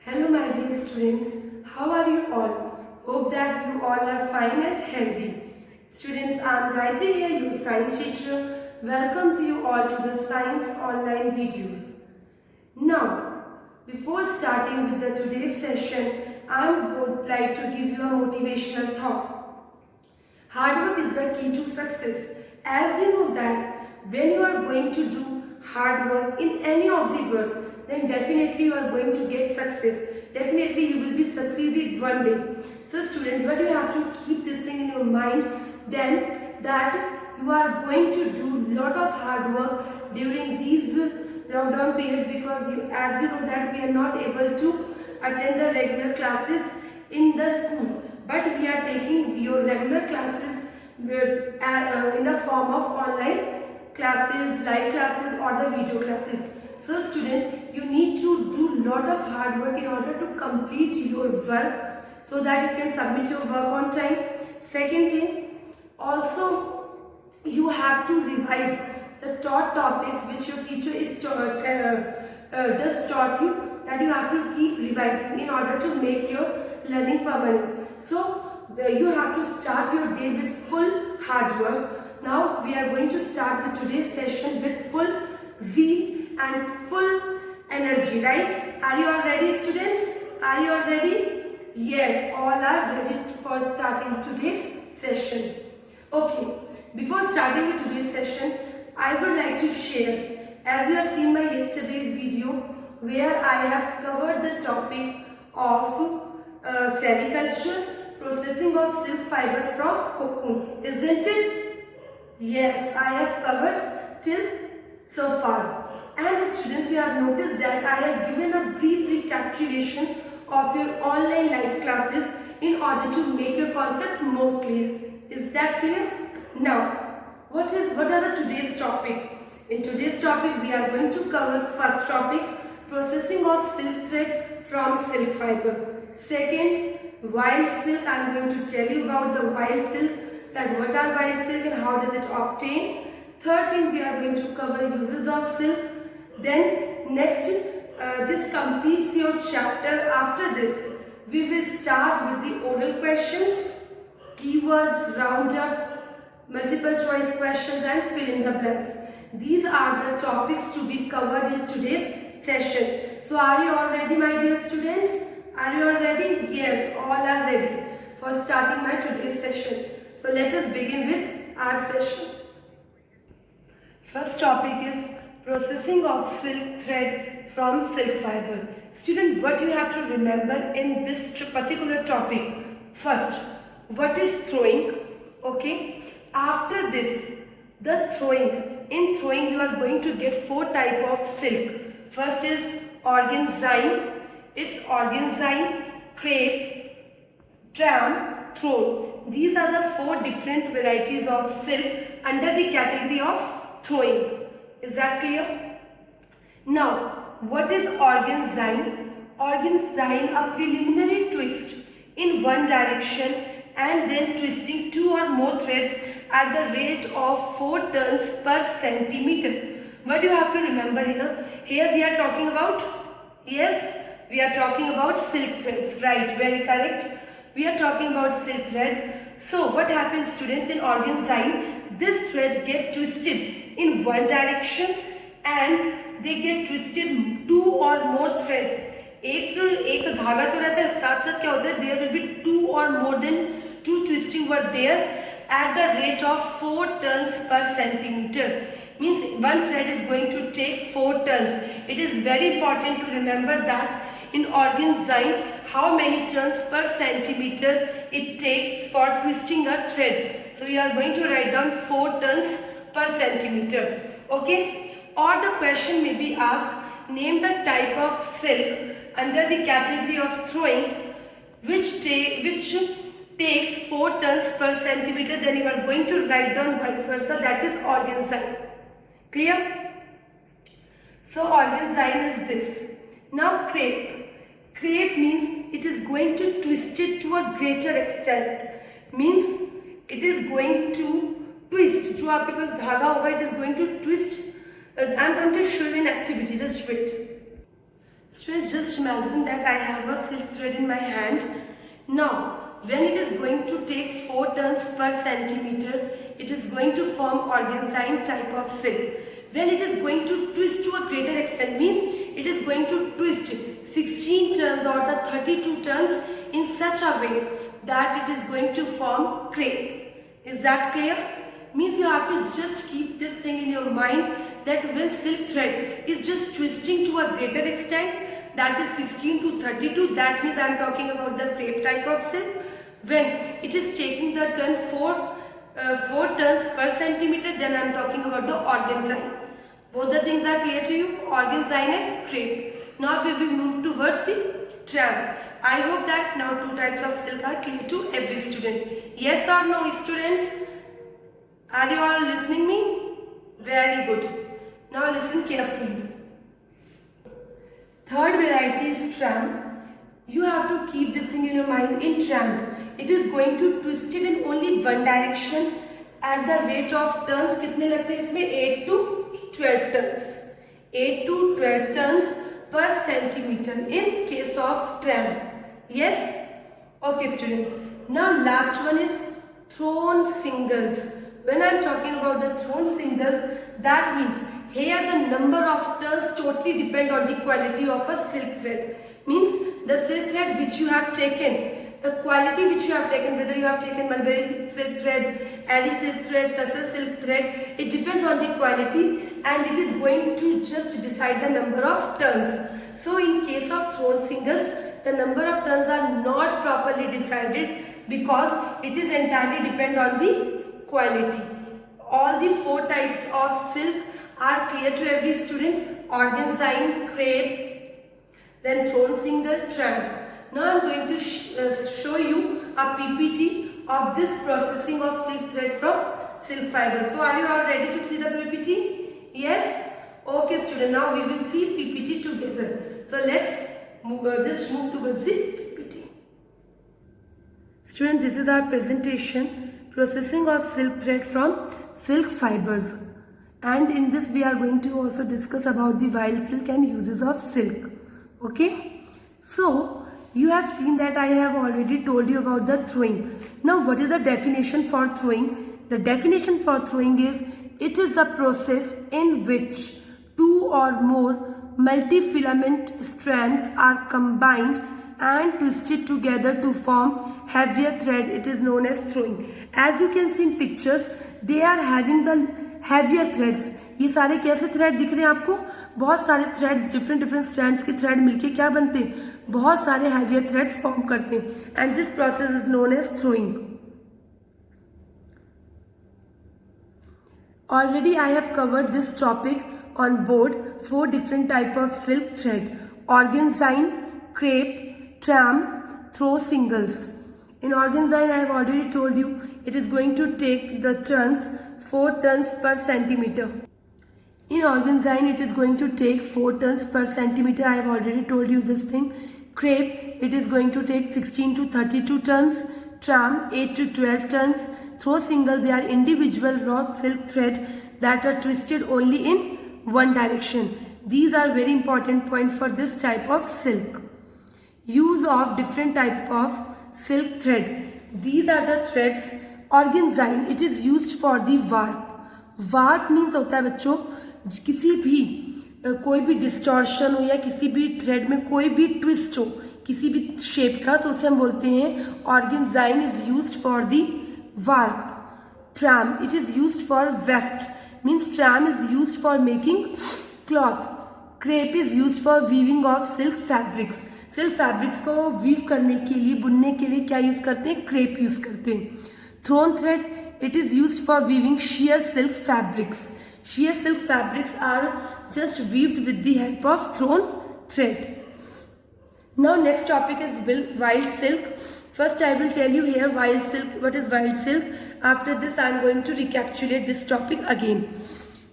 Hello my dear students, how are you all? Hope that you all are fine and healthy. Students, I am Gayatri here, your science teacher. Welcomes you all to the science online videos. Now, before starting with the today's session, I would like to give you a motivational thought. Hard work is the key to success. As you know that when you are going to do hard work in any of the work, then definitely you are going to get success. Definitely you will be succeeded one day. So students, but you have to keep this thing in your mind then that you are going to do lot of hard work during these lockdown periods, because as you know that we are not able to attend the regular classes in the school, but we are taking your regular classes in the form of online classes, live classes or the video classes. So students, you need to do lot of hard work in order to complete your work so that you can submit your work on time. Second thing, also you have to revise the taught topics which your teacher is just taught you, that you have to keep revising in order to make your learning permanent. So you have to start your day with full hard work. Now we are going to start with today's session with full zeal and full energy, right? Are you all ready, students? Are you all ready? Yes, all are ready for starting today's session. Okay, before starting with today's session, I would like to share, as you have seen my yesterday's video where I have covered the topic of sericulture, processing of silk fiber from cocoon, isn't it? Yes, I have covered till so far. And students, you have noticed that I have given a brief recapitulation of your online live classes in order to make your concept more clear. Is that clear? Now, what are the today's topic? In today's topic, we are going to cover first topic, processing of silk thread from silk fiber. Second, wild silk. I am going to tell you about the wild silk, that what are wild silk and how does it obtain. Third thing, we are going to cover uses of silk. Then next, this completes your chapter. After this, we will start with the oral questions, keywords, round up, multiple choice questions and fill in the blanks. These are the topics to be covered in today's session. So are you all ready, my dear students? Are you all ready? Yes, all are ready for starting my today's session. So let us begin with our session. First topic is processing of silk thread from silk fiber. Student, what you have to remember in this particular topic. First, what is throwing? Okay. After this, the throwing. In throwing, you are going to get four type of silk. First is organzyme. It's organzyme, crepe, tram, thrown. These are the four different varieties of silk under the category of throwing. Is that clear? Now, what is organzyme? Organzyme, a preliminary twist in one direction and then twisting two or more threads at the rate of 4 turns per centimeter. What do you have to remember here? Here we are talking about, yes, we are talking about silk threads, right? Very correct. We are talking about silk thread. So what happens, students, in organzyme? This thread get twisted in one direction and they get twisted two or more threads. एक धागा तो रहता है, साथ साथ क्या होता है, there will be two or more than two twisting were there at the rate of 4 turns per centimeter. Means one thread is going to take 4 turns. It is very important to remember that in organzyme how many turns per centimeter it takes for twisting a thread. So you are going to write down 4 turns per centimeter. Okay? Or the question may be asked, name the type of silk under the category of throwing which takes 4 turns per centimeter. Then you are going to write down vice versa, that is organzyme. Clear? So organzyme is this. Now crepe. Crepe means it is going to twist it to a greater extent. Means it is going to twist. जो आपके पास धागा होगा, it is going to twist. I am going to show you an activity. Just wait. Students, just imagine that I have a silk thread in my hand. Now, when it is going to take 4 turns per centimeter, it is going to form organzyme type of silk. When it is going to twist to a greater extent, means it is going to twist 16 turns or the 32 turns in such a way that it is going to form crepe. Is that clear? Means you have to just keep this thing in your mind that when silk thread is just twisting to a greater extent, that is 16 to 32, that means I am talking about the crepe type of silk. When it is taking the turn 4 turns per centimeter, then I am talking about the organzyme. Both the things are clear to you, organzyme and crepe. Now we will move towards the tram. I hope that now 2 types of silk are clear to every student. Yes or no, students? Are you all listening me? Very good. Now listen carefully. Third variety is tram. You have to keep this thing in your mind. In tram, it is going to twist it in only one direction at the rate of turns. कितने लगते हैं इसमें? 8 to 12 turns. 8 to 12 turns per centimeter in case of tram. Yes? Okay, student. Now last one is thrown singles. When I am talking about the thrown singles, that means here the number of turns totally depend on the quality of a silk thread. Means the silk thread which you have taken, the quality which you have taken, whether you have taken mulberry silk thread, Adi silk thread, tussar silk thread, it depends on the quality and it is going to just decide the number of turns. So in case of thrown singles, the number of turns are not properly decided because it is entirely depend on the quality. All the 4 types of silk are clear to every student: organzyme, crepe, then thrown single, tram. Now I am going to show you a PPT of this processing of silk thread from silk fiber. So are you all ready to see the PPT? Yes? Okay student, now we will see PPT together. So let's just move towards the PPT. Student, this is our presentation, processing of silk thread from silk fibers. And in this we are going to also discuss about the wild silk and uses of silk. Okay? So, you have seen that I have already told you about the throwing. Now, what is the definition for throwing? The definition for throwing is, it is a process in which 2 or more multi-filament strands are combined and twisted together to form heavier thread. It is known as throwing. As you can see in pictures, they are having the heavier threads. ये सारे कैसे thread दिख रहे हैं आपको? बहुत सारे threads, different strands के थ्रेड मिलके क्या बनते हैं? बहुत सारे हेवियर थ्रेड्स फॉर्म करते हैं and this process is known as throwing. Already I have covered this topic on board 4 different type of silk thread: organzyme, crepe, tram, throw singles. In organzyme I have already told you it is going to take the turns 4 turns per centimeter. In organzyme it is going to take 4 turns per centimeter. I have already told you this thing. Crepe, it is going to take 16 to 32 turns. Tram, 8 to 12 turns. Throw single, they are individual raw silk threads that are twisted only in one direction. These are very important points for this type of silk. Use of different type of silk thread. These are the threads. Organzyme, it is used for the warp. Warp means होता है बच्चों, किसी भी कोई भी distortion हो या किसी भी थ्रेड में कोई भी ट्विस्ट हो किसी भी शेप का, तो उसे हम बोलते हैं organzyme is used for the warp. Tram, it is used for weft, means tram is used for making cloth. Crepe is used for weaving of silk fabrics. Silk fabrics को वीव करने के लिए, बुनने के लिए क्या यूज करते हैं? क्रेप यूज करते हैं. Thrown thread, it is used for weaving sheer silk fabrics. Sheer silk fabrics are just weaved with the help of thrown thread. Now next topic is wild silk. First I will tell you here wild silk. What is wild silk? After this I am going to recapitulate this topic again.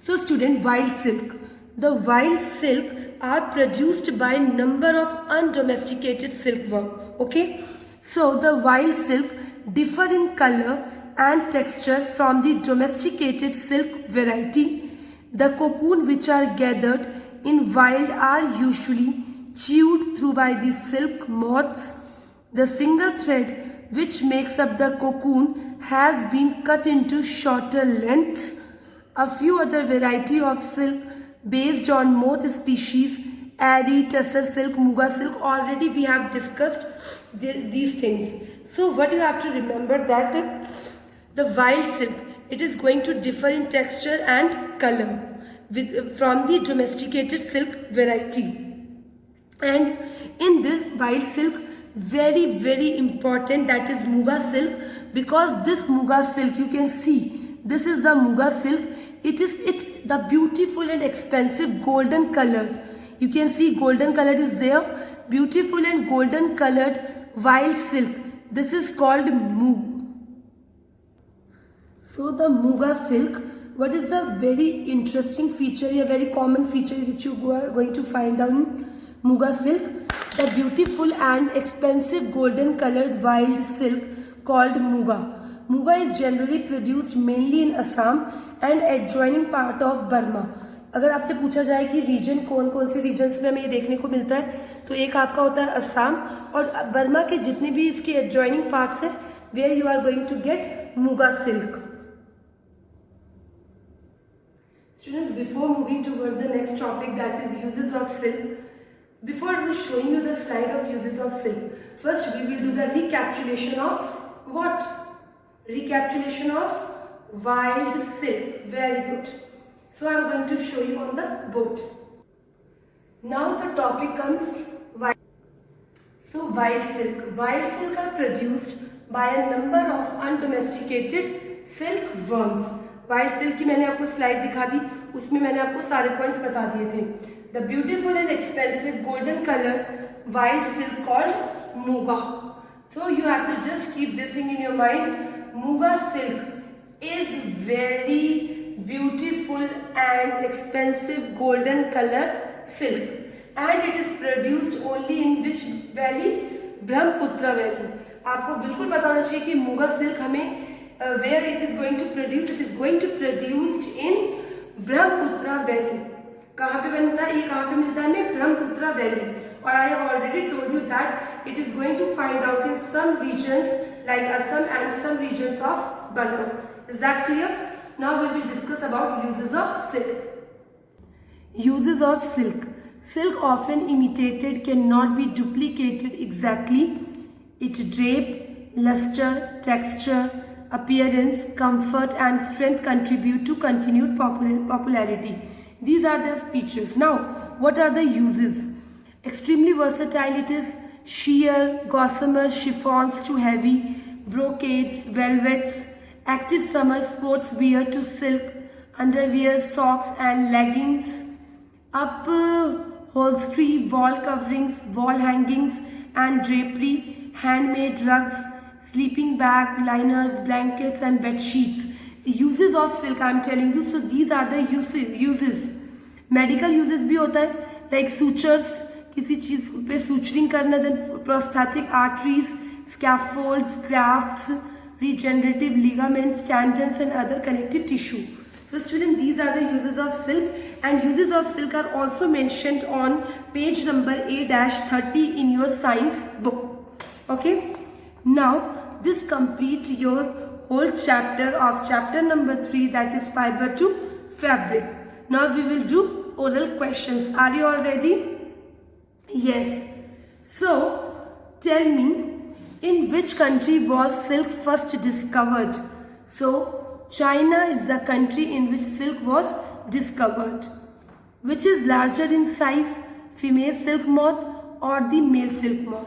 So student, wild silk. The wild silk are produced by number of undomesticated silkworm. Okay? So the wild silk differ in color and texture from the domesticated silk variety. The cocoon which are gathered in wild are usually chewed through by the silk moths. The single thread which makes up the cocoon has been cut into shorter lengths. A few other variety of silk based on moth species, Ari, Tussar silk, Muga silk, already we have discussed these things. So what you have to remember that the wild silk, it is going to differ in texture and color from the domesticated silk variety. And in this wild silk, very important, that is Muga silk, because this Muga silk, you can see, this is the Muga silk. It is the beautiful and expensive golden colored. You can see golden color is there. Beautiful and golden colored wild silk. This is called Muga. So the Muga silk, what is a very interesting feature, a very common feature which you are going to find out in Muga silk? The beautiful and expensive golden colored wild silk called Muga. Muga is generally produced mainly in Assam and adjoining part of Burma. अगर आपसे पूछा जाए कि reason कौन कौन से regions में हमें ये देखने को मिलता है, तो एक आपका होता है असम और बर्मा के जितने भी इसके एडजॉइनिंग पार्ट्स हैं, where you are going to get muga silk. Students, before moving towards the next topic, that is uses of silk, before showing you the slide of uses of silk, first we will do the recapitulation of what? Recapitulation of wild silk. Very good. So I am going to show you on the board. Now the topic comes wild. So wild silk. Wild silk are produced by a number of undomesticated silkworms. Wild silk की मैंने आपको slide दिखा दी, उसमें मैंने आपको सारे points बता दिए थे. The beautiful and expensive golden colour wild silk called muga. So you have to just keep this thing in your mind. Muga silk is very beautiful and expensive golden colour silk and it is produced only in which valley? Brahmaputra valley. आपको बिल्कुल पता होना चाहिए कि muga silk हमें where it is going to produce, it is going to produced in Brahmaputra Valley. कहाँ पे बनता है ये, कहाँ पे मिलता है हमें? ब्रह्मपुत्र वैली. और I have already told you that it is going to find out in some regions like Assam and some regions of Burma. Is that clear? Now we will discuss about uses of silk. Uses of silk. Silk often imitated cannot be duplicated exactly. Its drape, luster, texture, appearance, comfort and strength contribute to continued popularity. These are the features. Now, what are the uses? Extremely versatile it is. Sheer, gossamer, chiffons to heavy, brocades, velvets, active summer sports wear to silk, underwear, socks and leggings, upholstery, wall coverings, wall hangings and drapery, handmade rugs, sleeping bag, liners, blankets and bed sheets. The uses of silk I am telling you. So these are the uses. Medical uses भी होता है, like sutures, किसी चीज पे suturing करना, then prosthetic arteries, scaffolds, grafts, regenerative ligaments, tendons and other connective tissue. So students, these are the uses of silk, and uses of silk are also mentioned on page number A-30 in your science book. Okay. Now this completes your whole chapter of chapter number 3, that is fiber to fabric. Now we will do oral questions. Are you all ready? Yes. So tell me, in which country was silk first discovered? So China is the country in which silk was discovered. Which is larger in size, female silk moth or the male silk moth?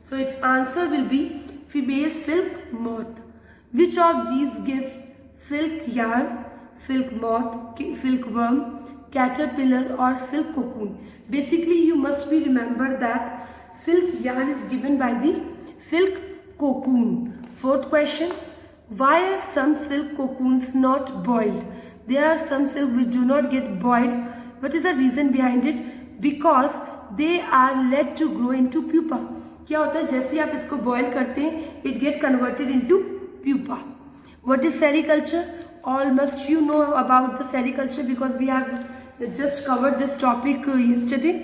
So its answer will be female silk moth. Which of these gives silk yarn, silk moth, silkworm, caterpillar or silk cocoon? Basically you must be remember that silk yarn is given by the silk cocoon. Fourth question, why are some silk cocoons not boiled? There are some silk which do not get boiled. What is the reason behind it? Because they are let to grow into pupa. क्या होता है, जैसे ही आप इसको boil करते हैं, it get converted into pupa. What is sericulture? All must you know about the sericulture because we have just covered this topic yesterday.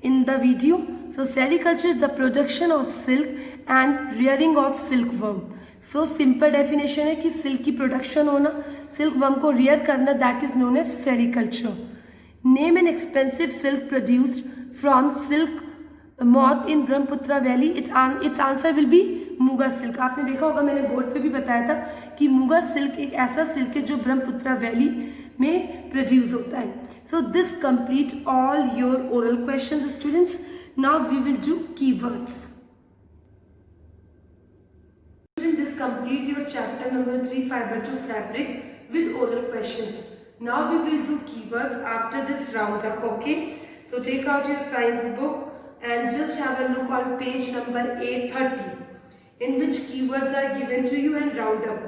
in the video. So sericulture is the production of silk and rearing of silkworm. So simple definition है कि silk की production होना, silkworm को rear करना, that is known as sericulture. Name an expensive silk produced from silk moth in Brahmaputra Valley. Its answer will be muga silk. आपने देखा होगा, मैंने बोर्ड पे भी बताया था कि मुगा सिल्क एक ऐसा सिल्क है जो ब्रह्मपुत्रा वैली में प्रोड्यूस होता है. So this complete all your oral questions students. Now we will do keywords. This complete your chapter number 3 fiber to fabric with oral questions. Now we will do keywords after this roundup. Okay, so take out your science book and just have a look on page number 830 in which keywords are given to you and round up.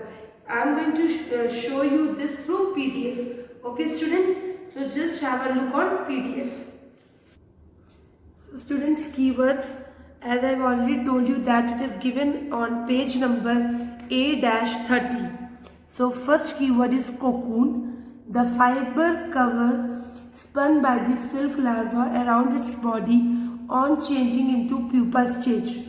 I am going to show you this through PDF. Okay students, so just have a look on PDF. So students, keywords, as I have already told you that it is given on page number A-30. So first keyword is cocoon, the fiber cover spun by the silk larva around its body on changing into pupa stage.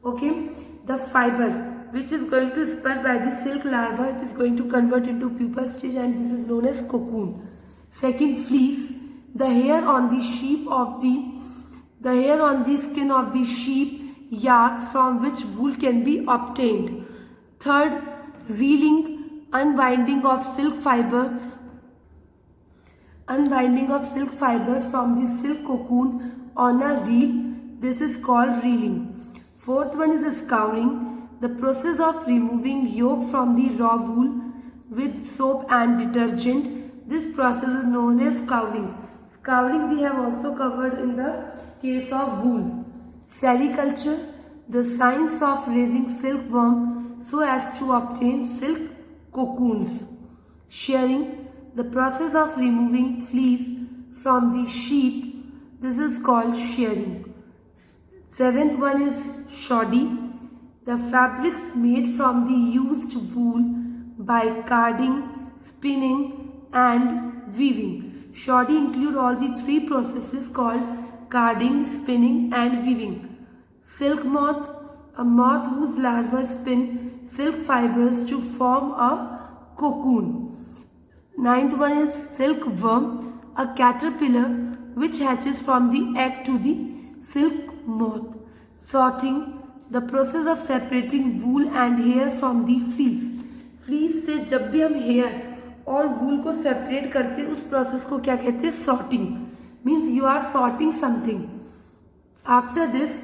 Okay, the fiber which is going to spun by the silk larva, it is going to convert into pupa stage and this is known as cocoon. Second, fleece, the hair on the hair on the skin of the sheep yak from which wool can be obtained. Third, reeling, unwinding of silk fiber from the silk cocoon on a reel. This is called reeling. Fourth one is scouring, the process of removing yolk from the raw wool with soap and detergent. This process is known as scouring. Scouring we have also covered in the case of wool. Sericulture, the science of raising silkworm so as to obtain silk cocoons. Shearing, the process of removing fleece from the sheep. This is called shearing. Seventh one is shoddy, the fabrics made from the used wool by carding, spinning and weaving. Shoddy include all the three processes called carding, spinning and weaving. Silk moth, a moth whose larvae spin silk fibers to form a cocoon. Ninth one is silkworm, a caterpillar which hatches from the egg to the silk moth. Sorting, the process of separating wool and hair from the fleece. Fleece से जब भी हम hair और wool को separate करते हैं उस process को क्या कहते हैं? Sorting. Means you are sorting something. After this,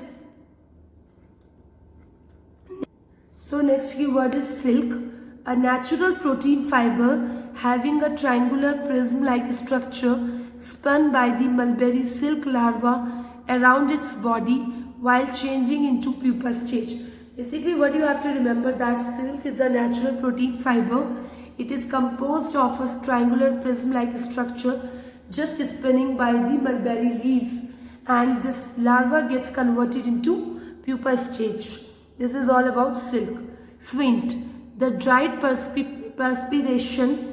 so next keyword is silk, a natural protein fiber having a triangular prism-like structure spun by the mulberry silk larva around its body while changing into pupa stage. Basically what you have to remember that silk is a natural protein fiber. It is composed of a triangular prism-like structure just spinning by the mulberry leaves and this larva gets converted into pupa stage. This is all about silk. Swint, the dried perspiration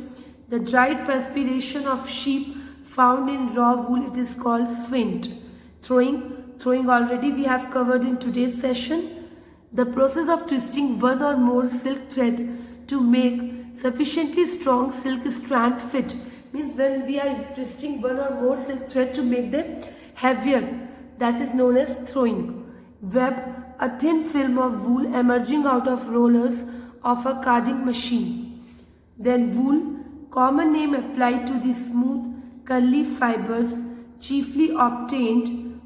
of sheep found in raw wool, it is called swint. Throwing already we have covered in today's session. The process of twisting one or more silk thread to make sufficiently strong silk strand fit. Means when we are twisting one or more silk thread to make them heavier, that is known as throwing. Web, a thin film of wool emerging out of rollers of a carding machine. Then wool, common name applied to the smooth curly fibers chiefly obtained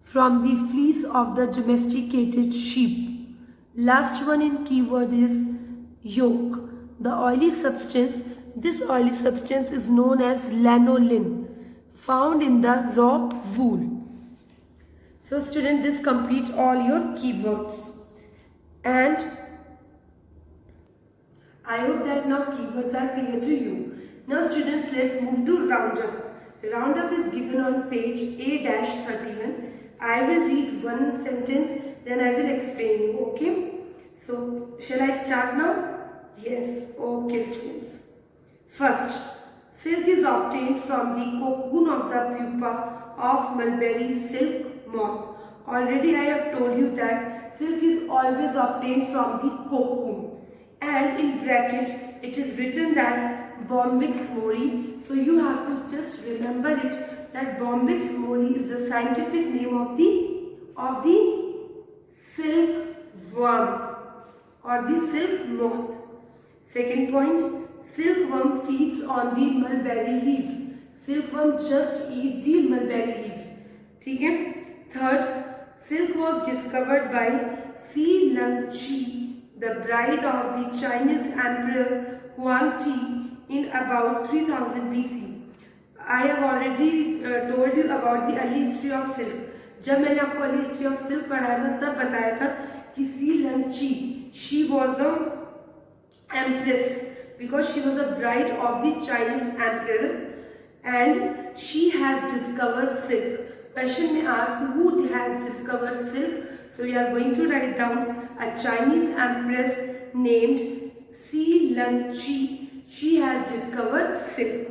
from the fleece of the domesticated sheep. Last one in keyword is yolk, the oily substance. This oily substance is known as lanolin, found in the raw wool. So student, this completes all your keywords. And I hope that now keywords are clear to you. Now students, let's move to roundup. Roundup is given on page A-31. I will read one sentence, then I will explain you, okay? So, shall I start now? Yes, okay students. First, Silk is obtained from the cocoon of the pupa of mulberry silk moth. Already I have told you that silk is always obtained from the cocoon. And in bracket it is written that Bombyx mori. So you have to just remember it that Bombyx mori is the scientific name of the silkworm or the silk moth. Second point, silkworm feeds on the mulberry leaves. Silkworm just eat the mulberry leaves. ठीक है? Third, silk was discovered by Si Lungchi, the bride of the Chinese Emperor Huang Ti in about 3000 BC. I have already told you about the early history of silk. जब मैंने आपको early history of silk पढ़ाया था तब बताया था कि Si Lungchi, she was a empress because she was a bride of the Chinese emperor and she has discovered silk. Question may ask who has discovered silk. So we are going to write down a Chinese empress named Si Lungchi. She has discovered silk.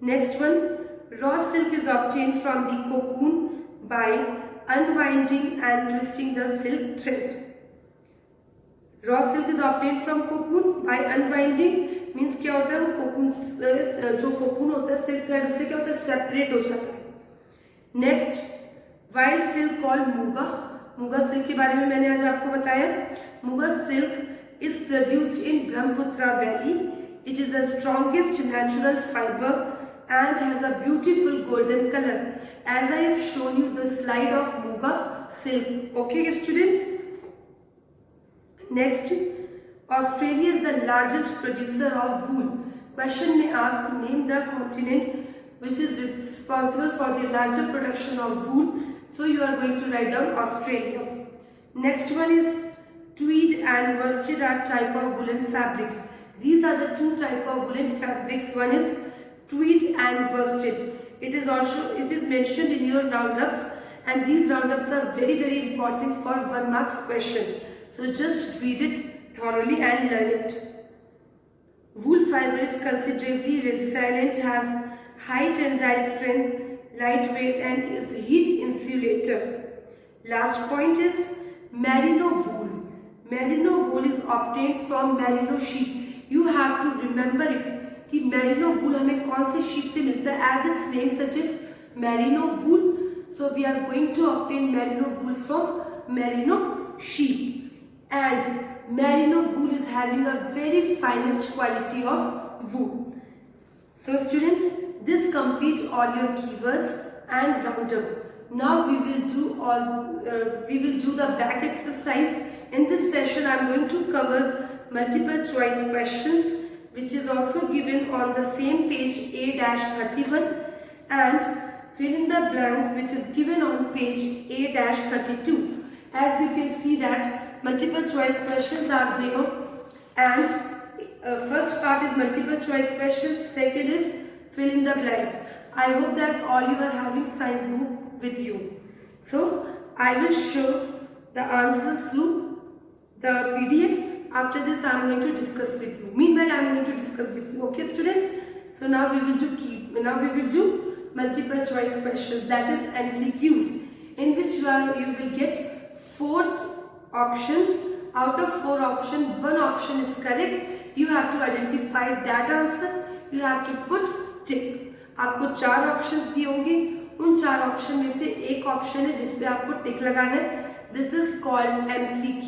Next one, raw silk is obtained from the cocoon by unwinding and twisting the silk thread. Raw silk is obtained from cocoon by unwinding means क्या होता है वो cocoon जो cocoon होता है silk thread उससे क्या होता है separate हो जाता है. Next, wild silk called muga. Muga silk के बारे में मैंने आज आपको बताया. Muga silk is produced in Brahmaputra Valley. It is the strongest natural fiber and has a beautiful golden color. As I have shown you the slide of muga silk. Okay, students. Next, Australia is the largest producer of wool. Question may ask, name the continent which is responsible for the larger production of wool. So you are going to write down Australia. Next one is tweed and worsted are type of woolen fabrics. These are the two type of woolen fabrics. One is tweed and worsted. It is mentioned in your roundups and these roundups are very important for 1 marks question. So just read it thoroughly and learn it. Wool fiber is considerably resilient, has high tensile strength, lightweight and is heat insulator. Last point is merino wool. Merino wool is obtained from merino sheep. You have to remember it कि merino wool हमें कौन से sheep से मिलता है as its name suggests merino wool. So we are going to obtain merino wool from merino sheep. And merino wool is having a very finest quality of wool. So students, this completes all your keywords and roundup. Now we will do the back exercise. In this session I am going to cover multiple choice questions which is also given on the same page A-31 and fill in the blanks which is given on page A-32. As you can see that multiple choice questions are there and first part is multiple choice questions, second is fill in the blanks. I hope that all you are having science book with you. So I will show the answers through the PDF. After this I am going to discuss with you. Meanwhile I am going to discuss with you. Okay students? So now we will do multiple choice questions, that is MCQs, in which you will get 4 options. Out of 4 options, 1 option is correct. You have to identify that answer. You have to put tick. आपको 4 option दिए होंगे, उन 4 option में से एक option है जिसपे आपको टिक लगाना है. This is called MCQ.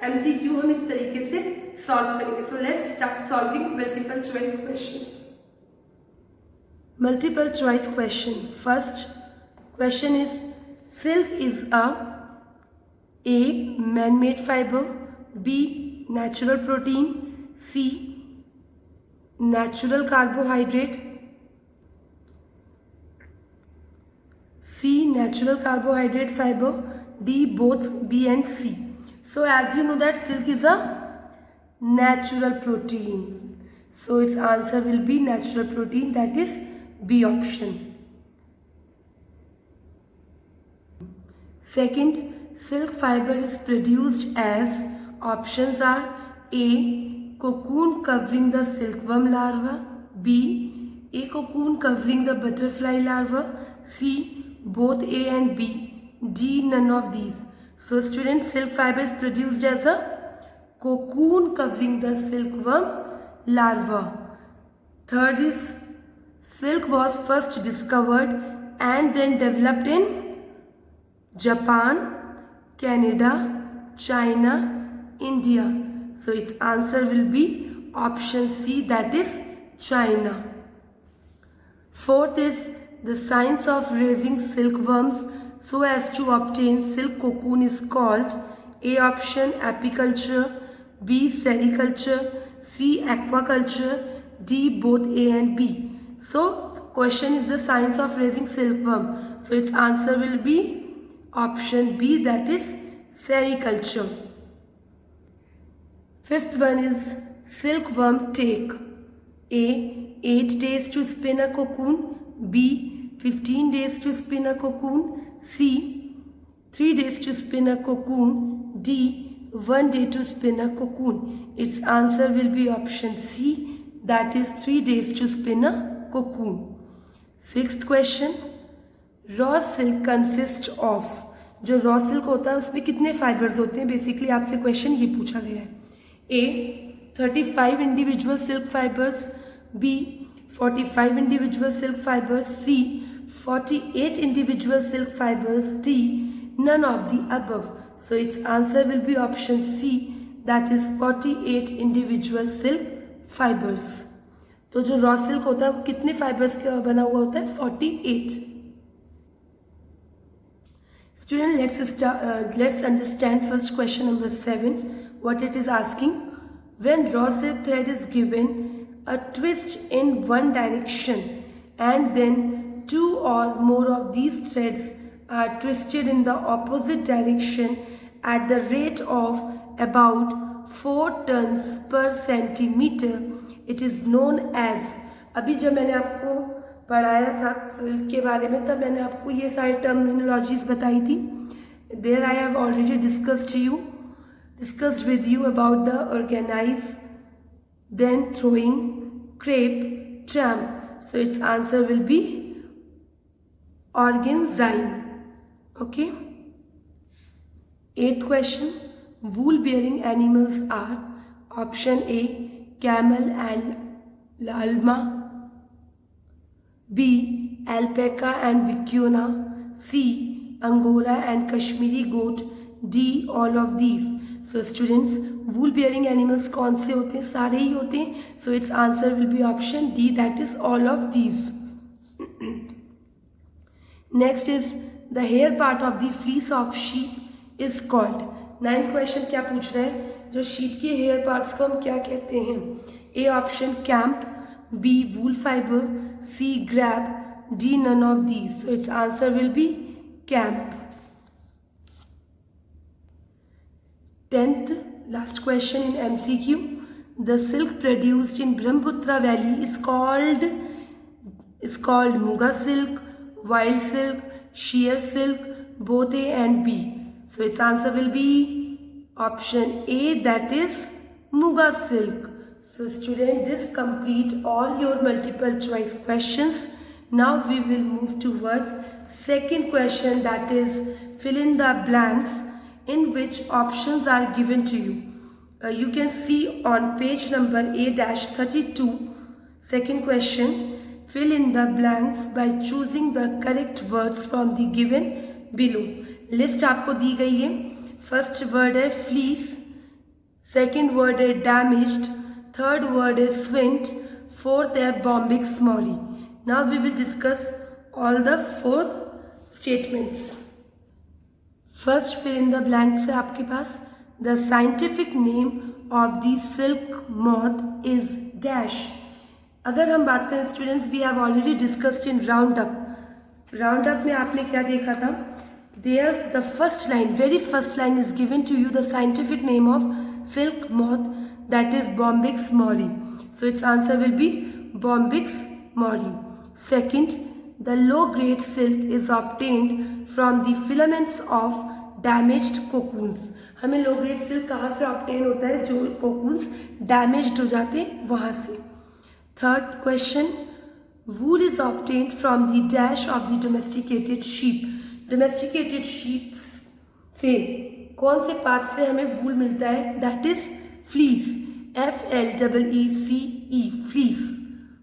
MCQ हम इस तरीके से सॉल्व करेंगे. So let's start solving multiple choice questions. Multiple choice question. First question is silk is A man-made fiber, B natural protein, C natural carbohydrate, C natural carbohydrate fiber, D both B and C. So as you know that silk is a natural protein. So its answer will be natural protein, that is B option. Second, silk fiber is produced as options are A cocoon covering the silkworm larva, B A cocoon covering the butterfly larva, C both A and B, D none of these. So students, silk fiber is produced as a cocoon covering the silkworm larva. Third is silk was first discovered and then developed in Japan, Canada, China, India. So its answer will be option C, that is China. Fourth is the science of raising silkworms so as to obtain silk cocoon is called A option apiculture, B sericulture, C aquaculture, D both A and B. So question is the science of raising silkworm. So its answer will be option B, that is sericulture. Fifth one is silkworm take A 8 days to spin a cocoon, B 15 days to spin a cocoon, C 3 days to spin a cocoon, D 1 day to spin a cocoon. Its answer will be option C, that is 3 days to spin a cocoon. Sixth question, raw silk consists of, जो raw silk होता है उसमें कितने fibres होते हैं, basically आपसे question ये पूछा गया है. A 35 individual silk fibers, B 45 individual silk fibers, C 48 individual silk fibers, D none of the above. So its answer will be option C, that is 48 individual silk fibers. तो जो raw silk होता है वो कितने fibres का बना हुआ होता है, 48. Student, let's understand first question number 7. What it is asking: when raw silk thread is given a twist in one direction and then 2 or more of these threads are twisted in the opposite direction at the rate of about 4 turns per centimeter, it is known as. अभी जब मैंने आपको पढ़ाया था silk के बारे में तब मैंने आपको ये सारी टर्मिनोलॉजीज बताई थी. There I have already discussed with you about the organize, then throwing, crepe, tramp. So its answer will be organzyme. Okay. Eighth question, wool bearing animals are option A camel and llama, B alpaca and vicuna, C Angora and Kashmiri goat, D all of these. So students, wool bearing animals कौन से होते हैं, सारे ही होते हैं. So its answer will be option D, that is all of these. Next is the hair part of the fleece of sheep is called. 9th question क्या पूछ रहा है, जो sheep के hair parts को हम क्या कहते हैं. A option camp, B wool fiber, C grab, D none of these. So its answer will be camp. 10th last question in MCQ, the silk produced in Brahmaputra valley is called Muga silk, wild silk, sheer silk, both A and B. So its answer will be option A, that is Muga silk. So student, this complete all your multiple choice questions. Now we will move towards second question, that is fill in the blanks in which options are given to you. You can see on page number A-32, second question, fill in the blanks by choosing the correct words from the given below. List आपको दी गई है. First word है fleece, second word है damaged, third word है swint, fourth है bombyx mori. Now we will discuss all the 4 statements. First fill in the blanks है आपके पास. The scientific name of the silk moth is dash. अगर हम बात करें students, we have already discussed in roundup. roundup में आपने क्या देखा था, there the first line, very first line is given to you the scientific name of silk moth, that is Bombyx mori. So its answer will be Bombyx mori. Second, the low grade silk is obtained from the filaments of damaged cocoons. हमें low grade silk कहाँ से obtain होता है, जो cocoons damaged हो जाते हैं वहाँ से. Third question, Wool is obtained from the dash of the domesticated sheep. Domesticated sheep से कौन से पार्ट से हमें वूल मिलता है? That is fleece. FLEECE, fleece.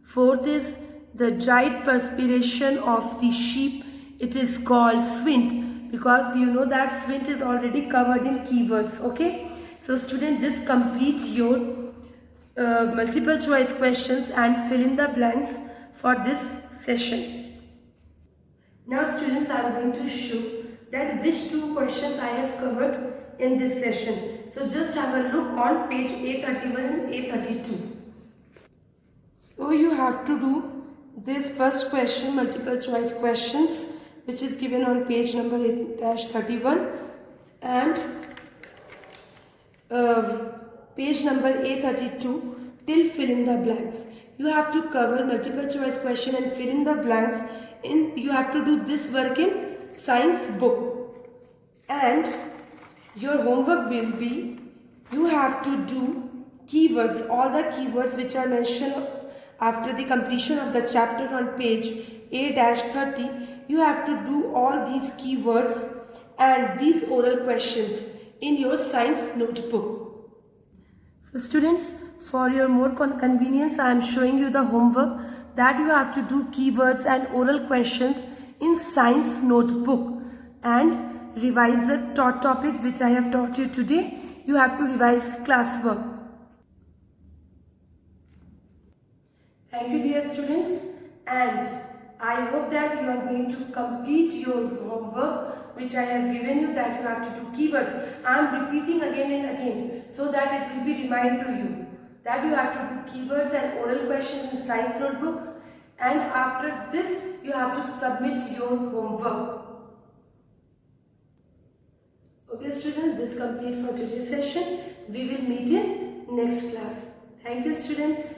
Fourth is the dried perspiration of the sheep. It is called swint, because you know that swint is already covered in keywords. Okay, so student, this complete your multiple choice questions and fill in the blanks for this session. Now students, I am going to show that which two questions I have covered in this session. So just have a look on page A31 and A32. So you have to do this first question, multiple choice questions, which is given on page number 8-31 and page number A32 till fill in the blanks. You have to cover multiple choice question and fill in the blanks. You have to do this work in science book. And your homework will be, you have to do keywords, all the keywords which are mentioned after the completion of the chapter on page A-30. You have to do all these keywords and these oral questions in your science notebook. So students, for your more convenience, I am showing you the homework that you have to do keywords and oral questions in science notebook and revise the topics which I have taught you today. You have to revise classwork. Thank you, dear students, and I hope that you are going to complete your homework which I have given you, that you have to do keywords. I am repeating again and again so that it will be reminded to you that you have to do keywords and oral questions in science notebook, and after this you have to submit your homework. Okay students, this complete for today's session. We will meet in next class. Thank you students.